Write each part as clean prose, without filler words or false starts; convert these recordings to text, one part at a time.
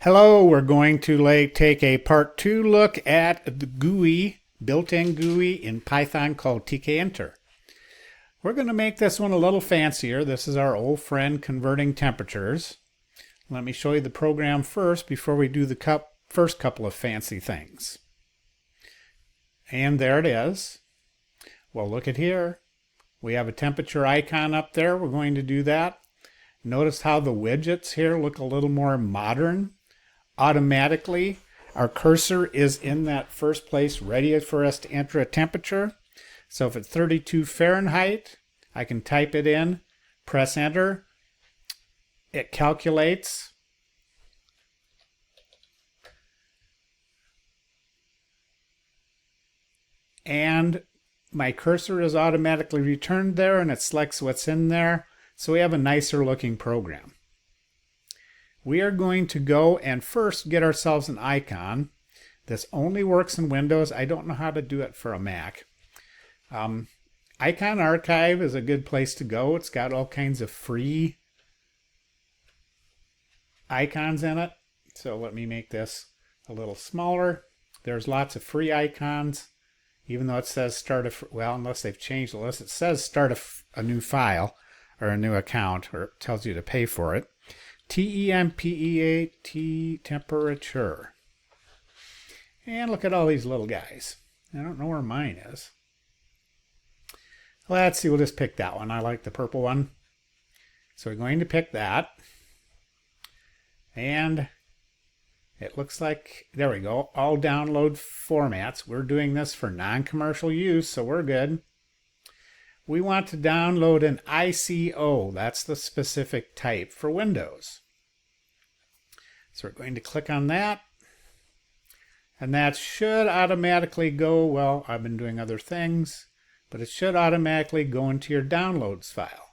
Hello, we're going to take a part 2 look at the GUI, built-in GUI in Python called Tkinter. We're going to make this one a little fancier. This is our old friend converting temperatures. Let me show you the program first before we do the first couple of fancy things. And there it is. Well, look at here. We have a temperature icon up there. We're going to do that. Notice how the widgets here look a little more modern. Automatically, our cursor is in that first place ready for us to enter a temperature. So if it's 32 Fahrenheit, I can type it in, press enter. It calculates. And my cursor is automatically returned there and it selects what's in there. So we have a nicer looking program. We are going to go and first get ourselves an icon. This only works in Windows. I don't know how to do it for a Mac. Icon Archive is a good place to go. It's got all kinds of free icons in it. So let me make this a little smaller. There's lots of free icons, even though it says start a, well, unless they've changed the list, it says start a new file or a new account, or it tells you to pay for it. TEMPEAT, temperature. And look at all these little guys. I don't know where mine is. Let's see, we'll just pick that one. I like the purple one. So we're going to pick that. And it looks like, there we go, all download formats. We're doing this for non-commercial use, so we're good. We want to download an ICO. That's the specific type for Windows. So we're going to click on that. And that should automatically go, well, I've been doing other things, but it should automatically go into your downloads file.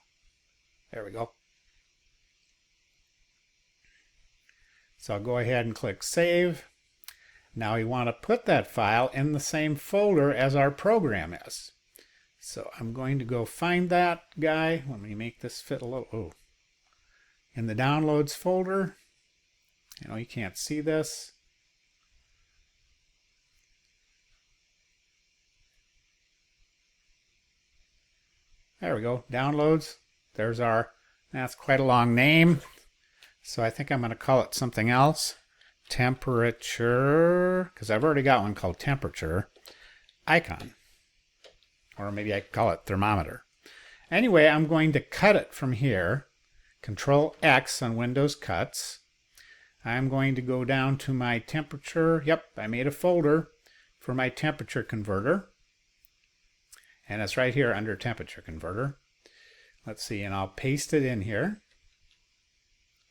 There we go. So I'll go ahead and click save. Now we want to put that file in the same folder as our program is. So I'm going to go find that guy. Let me make this fit a little. In the downloads folder. You know, you can't see this. There we go. Downloads. There's our, that's quite a long name. So I think I'm going to call it something else. Temperature, because I've already got one called temperature icon. Or maybe I could call it thermometer. Anyway, I'm going to cut it from here. Control X on Windows cuts. I'm going to go down to my temperature. Yep, I made a folder for my temperature converter. And it's right here under temperature converter. Let's see, and I'll paste it in here.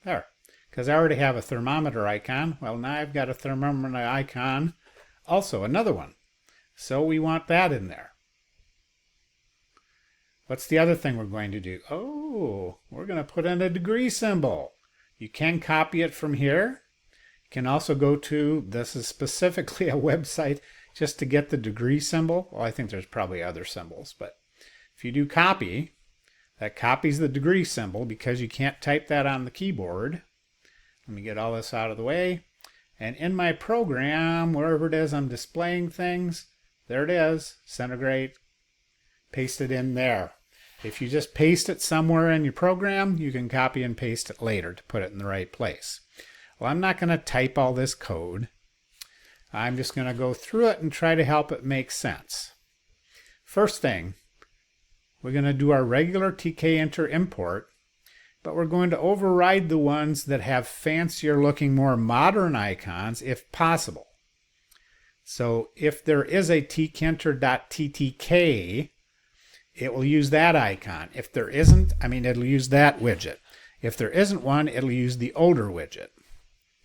There, because I already have a thermometer icon. Well, now I've got a thermometer icon. Also, another one. So we want that in there. What's the other thing we're going to do? Oh, we're going to put in a degree symbol. You can copy it from here. You can also go to, this is specifically a website just to get the degree symbol. Well, I think there's probably other symbols, but if you do copy, that copies the degree symbol because you can't type that on the keyboard. Let me get all this out of the way. And in my program, wherever it is I'm displaying things, there it is, centigrade. Paste it in there. If you just paste it somewhere in your program, you can copy and paste it later to put it in the right place. Well, I'm not going to type all this code. I'm just going to go through it and try to help it make sense. First thing, we're going to do our regular Tkinter import, but we're going to override the ones that have fancier looking, more modern icons if possible. So if there is a tkinter.ttk, it will use that icon. If there isn't, it'll use that widget. If there isn't one, it'll use the older widget.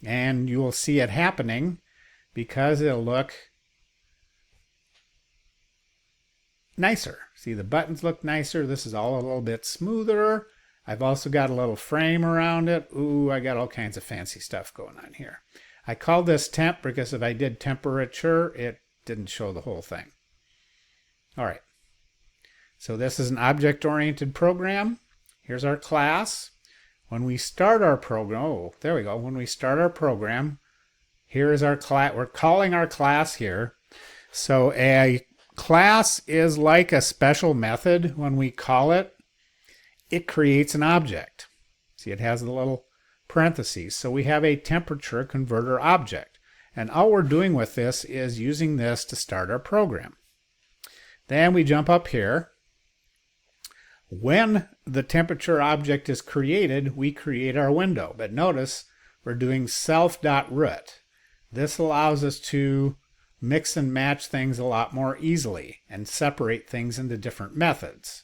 And you will see it happening because it'll look nicer. See, the buttons look nicer. This is all a little bit smoother. I've also got a little frame around it. Ooh, I got all kinds of fancy stuff going on here. I called this temp because if I did temperature, it didn't show the whole thing. All right. So this is an object-oriented program. Here's our class. when we start our program, oh, there we go. When we start our program, here is our class. We're calling our class here. So a class is like a special method. When we call it, it creates an object. See, it has the little parentheses. So we have a temperature converter object. And all we're doing with this is using this to start our program. Then we jump up here. When the temperature object is created, we create our window. But notice we're doing self.root. This allows us to mix and match things a lot more easily and separate things into different methods.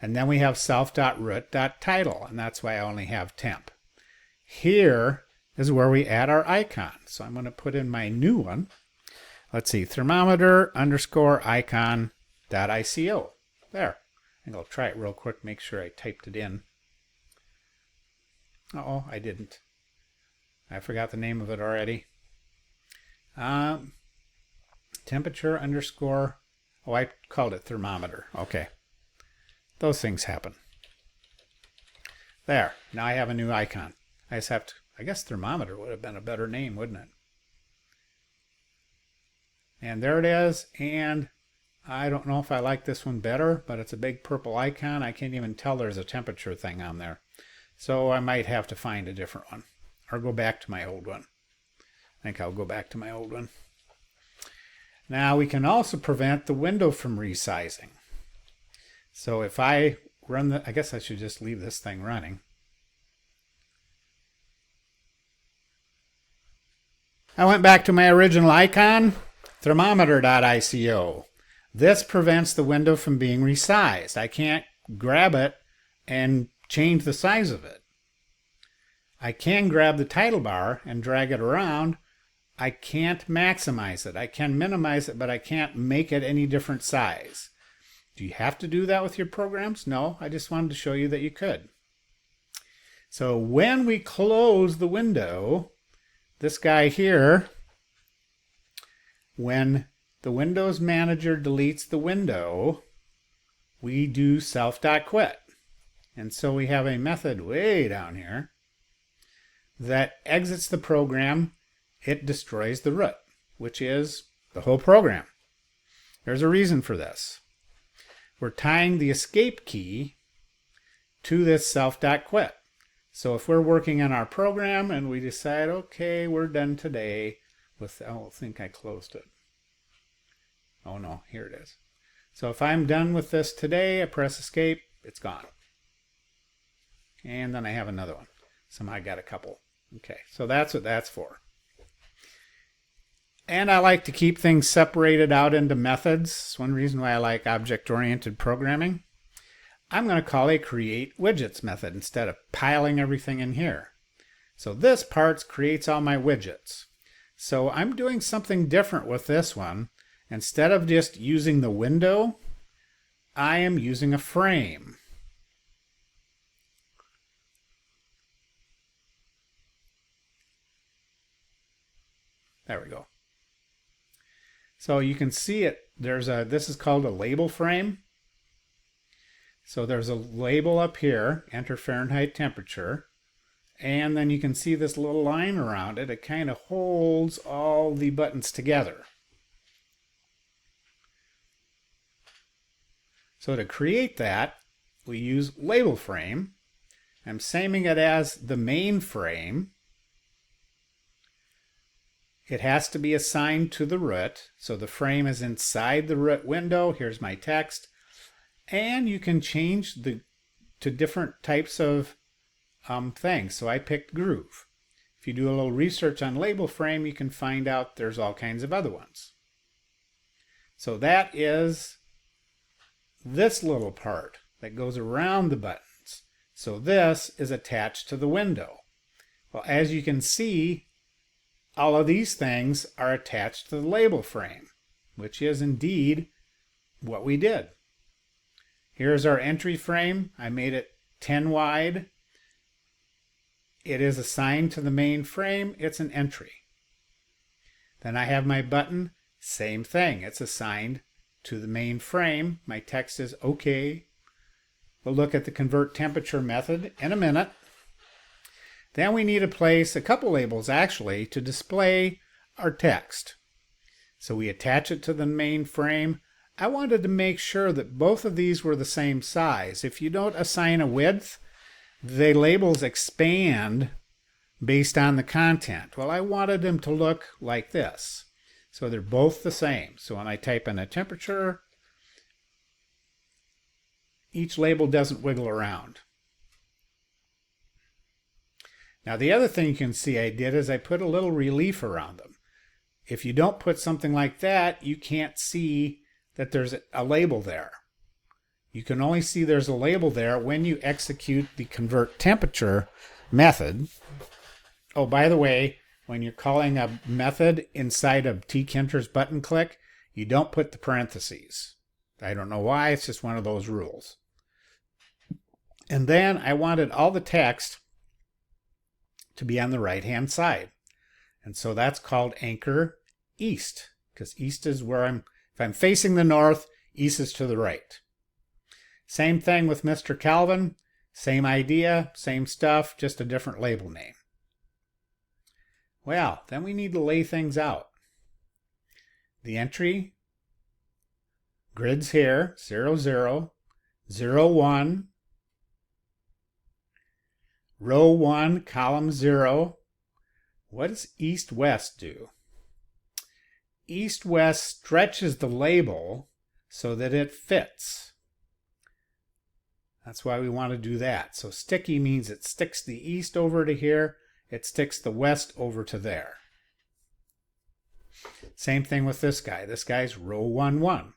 And then we have self.root.title, and that's why I only have temp. Here is where we add our icon. So I'm going to put in my new one. Let's see, thermometer underscore icon.ico. There. I think I'll try it real quick, make sure I typed it in. Uh-oh, I didn't. I forgot the name of it already. Temperature underscore, oh, I called it thermometer. Okay. Those things happen. There, now I have a new icon. I just have to, I guess thermometer would have been a better name, wouldn't it? And there it is, and I don't know if I like this one better, but it's a big purple icon. I can't even tell there's a temperature thing on there. So I might have to find a different one, or go back to my old one. I think I'll go back to my old one. Now we can also prevent the window from resizing. So if I run the, I guess I should just leave this thing running. I went back to my original icon, thermometer.ico. This prevents the window from being resized. I can't grab it and change the size of it. I can grab the title bar and drag it around. I can't maximize it. I can minimize it, but I can't make it any different size. Do you have to do that with your programs? No, I just wanted to show you that you could. So when we close the window, this guy here, when the Windows Manager deletes the window, we do self.quit. And so we have a method way down here that exits the program. It destroys the root, which is the whole program. There's a reason for this. We're tying the escape key to this self.quit. So if we're working on our program and we decide, okay, we're done today with, oh, I think I closed it. Oh no, here it is. So if I'm done with this today, I press escape, it's gone. And then I have another one. Somehow I got a couple. Okay, so that's what that's for. And I like to keep things separated out into methods. It's one reason why I like object-oriented programming. I'm going to call a create widgets method instead of piling everything in here. So this part creates all my widgets. So I'm doing something different with this one. Instead of just using the window, I am using a frame. There we go. So you can see it, this is called a label frame. So there's a label up here, enter Fahrenheit temperature, and then you can see this little line around it. It kind of holds all the buttons together. So to create that, we use label frame. I'm saving it as the main frame. It has to be assigned to the root. So the frame is inside the root window. Here's my text. And you can change to different types of things. So I picked groove. If you do a little research on label frame, you can find out there's all kinds of other ones. So that is this little part that goes around the buttons. So this is attached to the window. Well, as you can see, all of these things are attached to the label frame, which is indeed what we did. Here's our entry frame. I made it 10 wide. It is assigned to the main frame. It's an entry. Then I have my button. Same thing. It's assigned to the main frame. My text is OK. We'll look at the convert temperature method in a minute. Then we need to place a couple labels actually to display our text. So we attach it to the main frame. I wanted to make sure that both of these were the same size. If you don't assign a width, the labels expand based on the content. Well, I wanted them to look like this. So they're both the same. So when I type in a temperature, each label doesn't wiggle around. Now the other thing you can see I did is I put a little relief around them. If you don't put something like that, you can't see that there's a label there. You can only see there's a label there when you execute the convert temperature method. Oh, by the way, when you're calling a method inside of Tkinter's button click, you don't put the parentheses. I don't know why, it's just one of those rules. And then I wanted all the text to be on the right-hand side. And so that's called anchor east, because east is where if I'm facing the north, east is to the right. Same thing with Mr. Calvin, same idea, same stuff, just a different label name. Well, then we need to lay things out. The entry grids here, 0, 0, 0, 1, row 1, column 0. What does east-west do? East-west stretches the label so that it fits. That's why we want to do that. So sticky means it sticks the east over to here, it sticks the west over to there. Same thing with this guy. This guy's row 1, 1.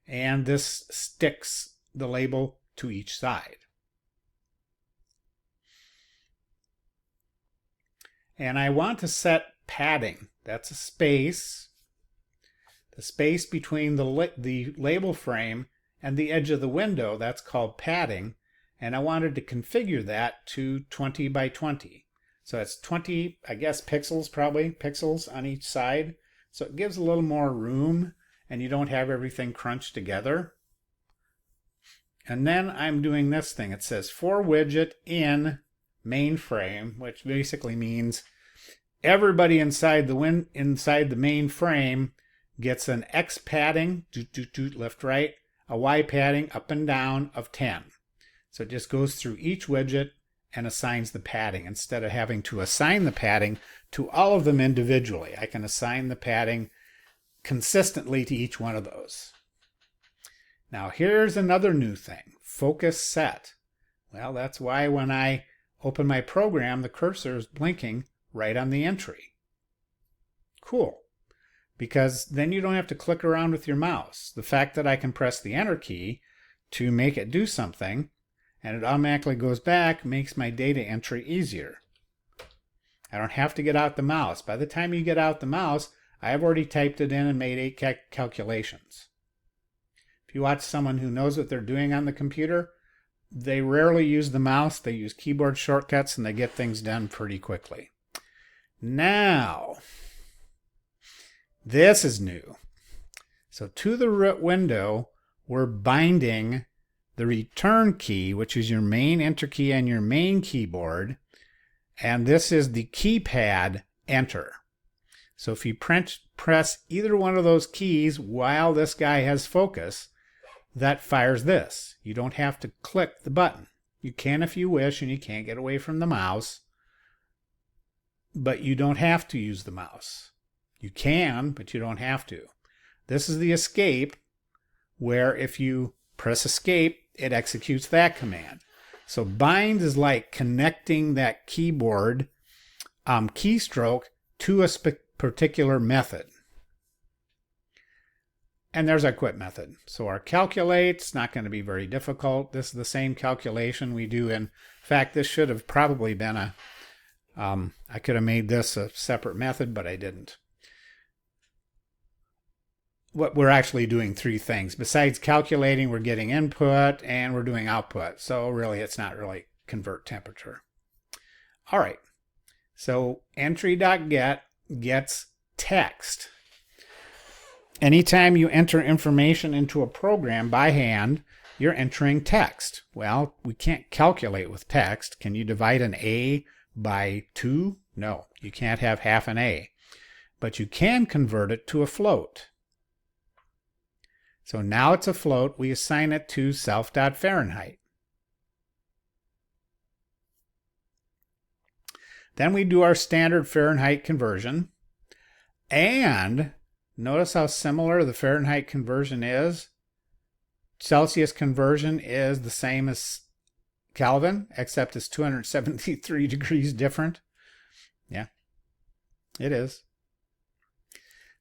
And this sticks the label to each side. And I want to set padding. That's a space. The space between the label frame and the edge of the window, that's called padding. And I wanted to configure that to 20 by 20. So it's 20, I guess, pixels, probably, pixels on each side. So it gives a little more room and you don't have everything crunched together. And then I'm doing this thing. It says for widget in mainframe, which basically means everybody inside the main frame gets an X padding, left, right, a Y padding, up and down of 10. So it just goes through each widget and assigns the padding instead of having to assign the padding to all of them individually. I can assign the padding consistently to each one of those. Now here's another new thing, focus set. Well, that's why when I open my program, the cursor is blinking right on the entry. Cool. Because then you don't have to click around with your mouse. The fact that I can press the enter key to make it do something and it automatically goes back makes my data entry easier. I don't have to get out the mouse. By the time you get out the mouse, I have already typed it in and made 8 calculations. If you watch someone who knows what they're doing on the computer, they rarely use the mouse. They use keyboard shortcuts and they get things done pretty quickly. Now, this is new. So to the root window, we're binding the return key, which is your main enter key on your main keyboard. And this is the keypad enter. So if you press either one of those keys while this guy has focus, that fires this. You don't have to click the button. You can if you wish and you can't get away from the mouse, but you don't have to use the mouse. You can, but you don't have to. This is the escape, where if you press escape, it executes that command. So bind is like connecting that keyboard keystroke to a particular method. And there's our quit method. So our calculate's not going to be very difficult. This is the same calculation we do. In fact, this should have probably been I could have made this a separate method, but I didn't. What we're actually doing 3 things. Besides calculating, we're getting input and we're doing output. So really, it's not really convert temperature. All right. So entry.get gets text. Anytime you enter information into a program by hand, you're entering text. Well, we can't calculate with text. Can you divide an A by 2? No, you can't have half an A. But you can convert it to a float. So now it's a float. We assign it to self.Fahrenheit. Then we do our standard Fahrenheit conversion. And notice how similar the Fahrenheit conversion is. Celsius conversion is the same as Kelvin, except it's 273 degrees different. Yeah, it is.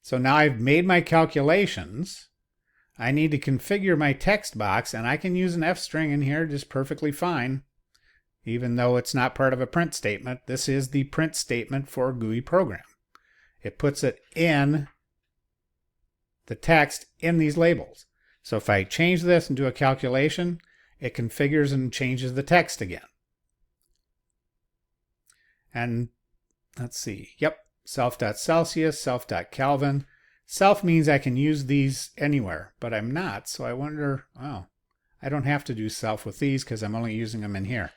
So now I've made my calculations. I need to configure my text box, and I can use an F string in here just perfectly fine, even though it's not part of a print statement. This is the print statement for a GUI program. It puts it in the text in these labels. So if I change this and do a calculation, it configures and changes the text again. And let's see. Yep. Self.Celsius, self.Kelvin. Self means I can use these anywhere, but I'm not. So I wonder, oh, I don't have to do self with these because I'm only using them in here.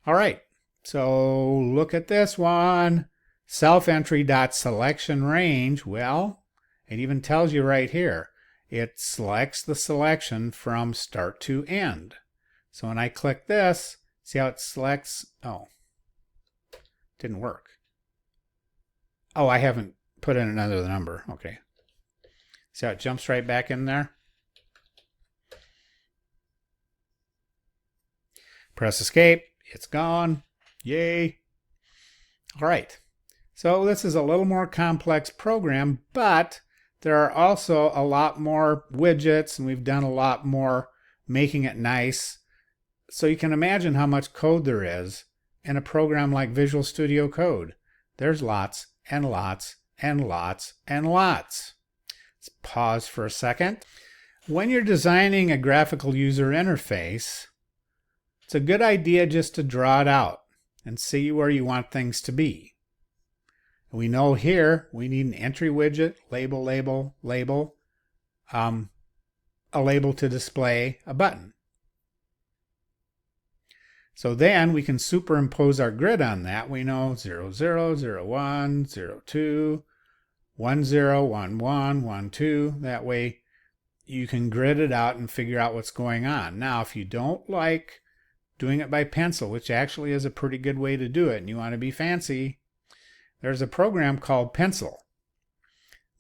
All right. So look at this one. Self-entry.selection range. Well, it even tells you right here. It selects the selection from start to end. So when I click this, see how it selects? Oh, didn't work. Oh, I haven't put in another number. Okay. See how it jumps right back in there? Press escape. It's gone. Yay. All right. So this is a little more complex program, but there are also a lot more widgets, and we've done a lot more making it nice. So you can imagine how much code there is in a program like Visual Studio Code. There's lots and lots and lots and lots. Let's pause for a second. When you're designing a graphical user interface, it's a good idea just to draw it out and see where you want things to be. We know here we need an entry widget, label, label, label, a label to display a button. So then we can superimpose our grid on that. We know 0, 0, 0, 1, 0, 2, 1, 0, 1, 1, 1, 2. That way you can grid it out and figure out what's going on. Now, if you don't like doing it by pencil, which actually is a pretty good way to do it, and you want to be fancy, there's a program called Pencil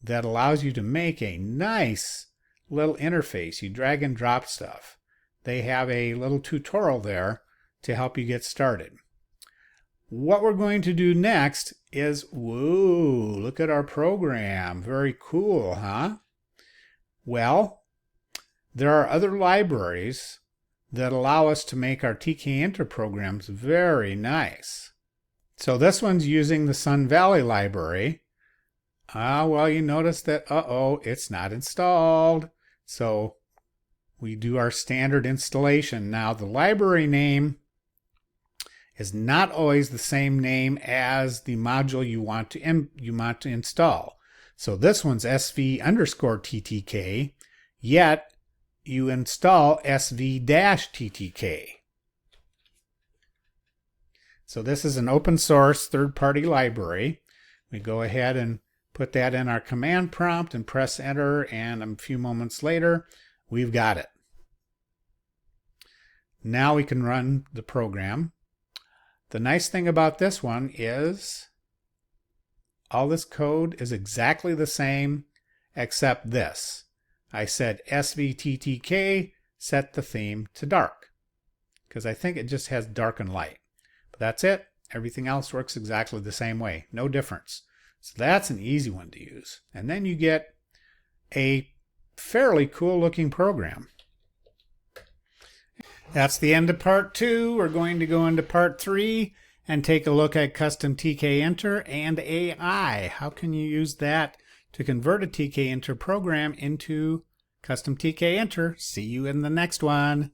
that allows you to make a nice little interface. You drag and drop stuff. They have a little tutorial there to help you get started. What we're going to do next is, whoa, look at our program. Very cool, huh? Well, there are other libraries that allow us to make our Tkinter programs very nice. So this one's using the Sun Valley library. Well, you notice that, it's not installed. So we do our standard installation. Now, the library name is not always the same name as the module you want to install. So this one's SV_TTK, yet you install SV-TTK. So this is an open source third-party library. We go ahead and put that in our command prompt and press enter, and a few moments later, we've got it. Now we can run the program. The nice thing about this one is all this code is exactly the same except this. I said SVTTK, set the theme to dark, because I think it just has dark and light. But that's it. Everything else works exactly the same way. No difference. So that's an easy one to use. And then you get a fairly cool looking program. That's the end of part 2. We're going to go into part 3 and take a look at custom Tkinter and AI. How can you use that to convert a Tkinter program into custom Tkinter? See you in the next one.